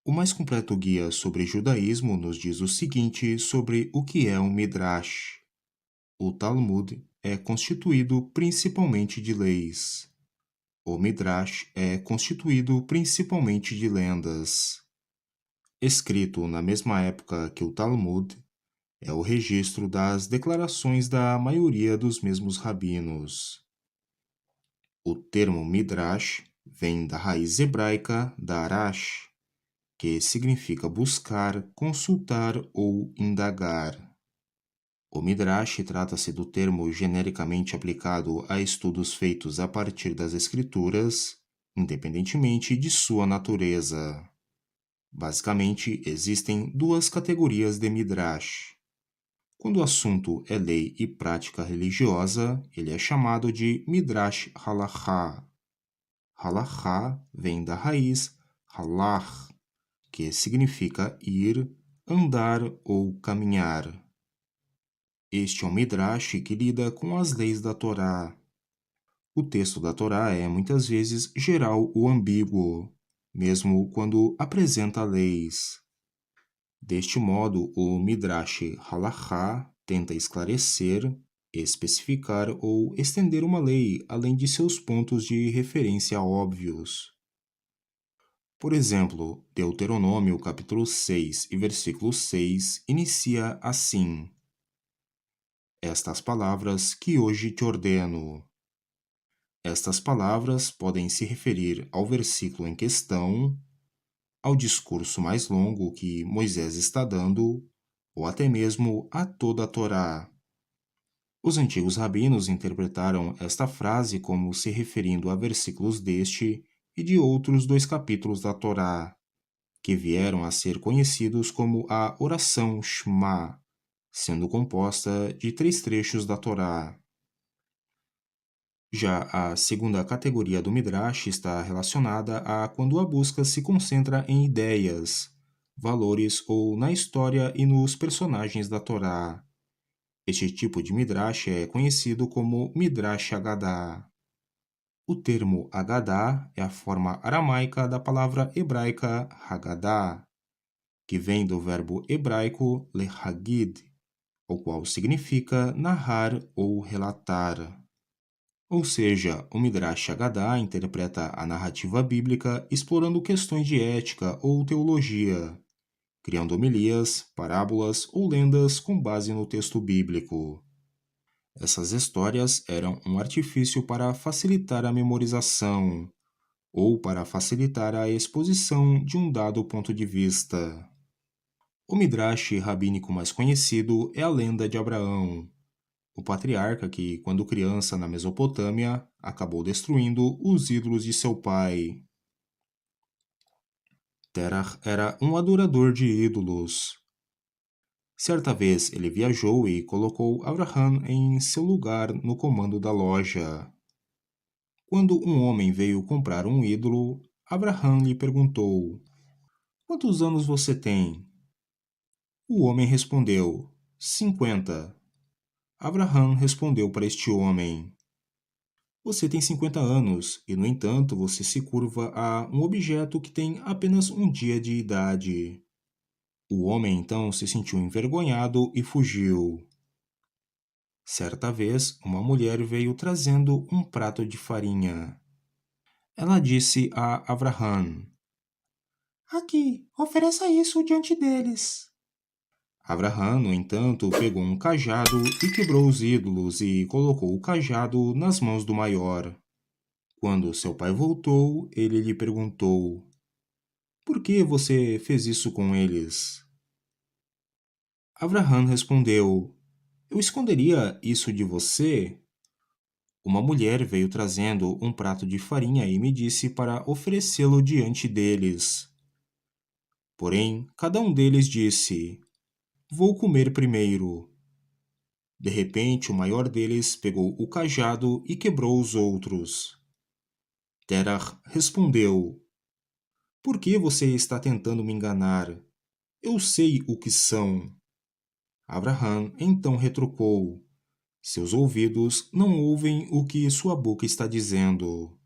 O mais completo guia sobre judaísmo nos diz o seguinte sobre o que é um Midrash. O Talmud é constituído principalmente de leis. O Midrash é constituído principalmente de lendas. Escrito na mesma época que o Talmud, é o registro das declarações da maioria dos mesmos rabinos. O termo Midrash vem da raiz hebraica darash, que significa buscar, consultar ou indagar. O Midrash trata-se do termo genericamente aplicado a estudos feitos a partir das Escrituras, independentemente de sua natureza. Basicamente, existem duas categorias de Midrash. Quando o assunto é lei e prática religiosa, ele é chamado de Midrash Halachá. Halachá vem da raiz halach, que significa ir, andar ou caminhar. Este é um Midrash que lida com as leis da Torá. O texto da Torá é muitas vezes geral ou ambíguo, mesmo quando apresenta leis. Deste modo, o Midrash Halachá tenta esclarecer, especificar ou estender uma lei além de seus pontos de referência óbvios. Por exemplo, Deuteronômio capítulo 6 e versículo 6 inicia assim: Estas palavras que hoje te ordeno. Estas palavras podem se referir ao versículo em questão, ao discurso mais longo que Moisés está dando, ou até mesmo a toda a Torá. Os antigos rabinos interpretaram esta frase como se referindo a versículos deste e de outros dois capítulos da Torá, que vieram a ser conhecidos como a oração Shema, sendo composta de três trechos da Torá. Já a segunda categoria do Midrash está relacionada a quando a busca se concentra em ideias, valores ou na história e nos personagens da Torá. Este tipo de Midrash é conhecido como Midrash Haggadah. O termo Haggadah é a forma aramaica da palavra hebraica Haggadah, que vem do verbo hebraico lehagid, o qual significa narrar ou relatar. Ou seja, o Midrash Haggadah interpreta a narrativa bíblica explorando questões de ética ou teologia, criando homilias, parábolas ou lendas com base no texto bíblico. Essas histórias eram um artifício para facilitar a memorização ou para facilitar a exposição de um dado ponto de vista. O Midrash rabínico mais conhecido é a lenda de Abraão, o patriarca que, quando criança na Mesopotâmia, acabou destruindo os ídolos de seu pai. Terah era um adorador de ídolos. Certa vez ele viajou e colocou Abraham em seu lugar no comando da loja. Quando um homem veio comprar um ídolo, Abraham lhe perguntou: Quantos anos você tem? O homem respondeu: 50. Abraham respondeu para este homem: Você tem 50 anos e, no entanto, você se curva a um objeto que tem apenas um dia de idade. O homem então se sentiu envergonhado e fugiu. Certa vez, uma mulher veio trazendo um prato de farinha. Ela disse a Abraham: Aqui, ofereça isso diante deles. Abraham, no entanto, pegou um cajado e quebrou os ídolos e colocou o cajado nas mãos do maior. Quando seu pai voltou, ele lhe perguntou: Por que você fez isso com eles? Abraham respondeu: Eu esconderia isso de você? Uma mulher veio trazendo um prato de farinha e me disse para oferecê-lo diante deles. Porém, cada um deles disse: Vou comer primeiro. De repente, o maior deles pegou o cajado e quebrou os outros. Terah respondeu: Por que você está tentando me enganar? Eu sei o que são. Abraham então retrucou: Seus ouvidos não ouvem o que sua boca está dizendo.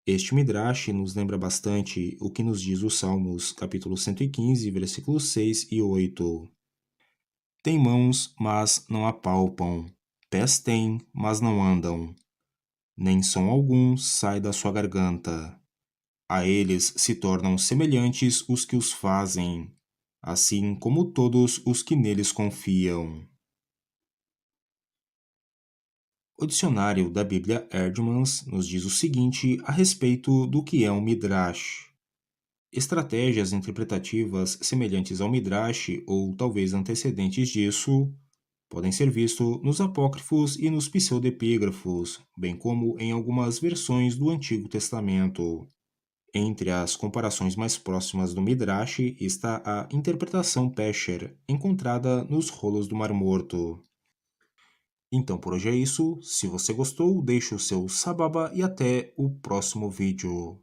Este Midrash nos lembra bastante o que nos diz os Salmos, capítulo 115, versículos 6 e 8. Tem mãos, mas não apalpam, pés têm, mas não andam, nem som algum sai da sua garganta. A eles se tornam semelhantes os que os fazem, assim como todos os que neles confiam. O dicionário da Bíblia Eerdmans nos diz o seguinte a respeito do que é um Midrash. Estratégias interpretativas semelhantes ao Midrash, ou talvez antecedentes disso, podem ser vistos nos apócrifos e nos pseudepígrafos, bem como em algumas versões do Antigo Testamento. Entre as comparações mais próximas do Midrash está a interpretação Pesher, encontrada nos rolos do Mar Morto. Então por hoje é isso, se você gostou, deixe o seu sababa e até o próximo vídeo.